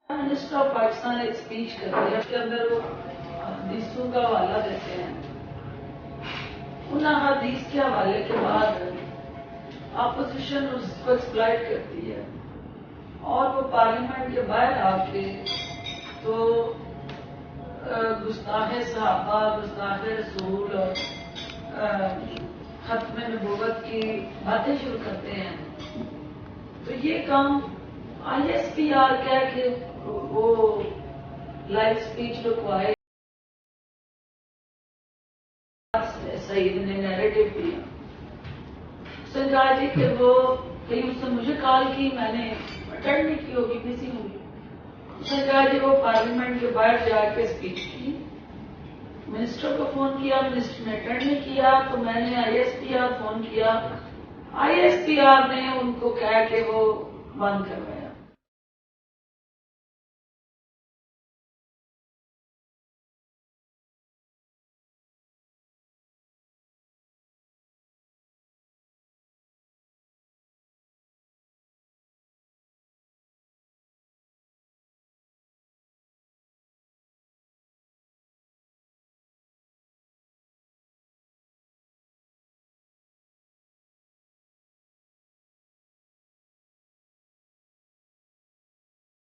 Minister of Pakistan एक speech करती है, उसके अंदर वो हदीसों का हवाला देते हैं। उन हदीस के हवाले के बाद अपोजिशन उसको एक्सप्लॉइट करती है और वो पार्लियामेंट के बाहर आके तो गुस्ताखे सहाबा, गुस्ताखे रसूल और खत्म नबूवत की बातें शुरू करते हैं। तो ये काम ISPR कह के वो लाइव स्पीच रुकवाए। सईद ने नैरेटिव दिया, उसने कहा जी कि वो कहीं उसने मुझे कॉल की, मैंने अटेंड नहीं की होगी, बिजी होगी। उसने कहा जी वो पार्लियामेंट के बाहर जाके स्पीच की, मिनिस्टर को फोन किया, मिनिस्टर ने अटेंड नहीं किया, तो मैंने ISPR फोन किया, ISPR ने उनको कहा कि वो बंद करवाए।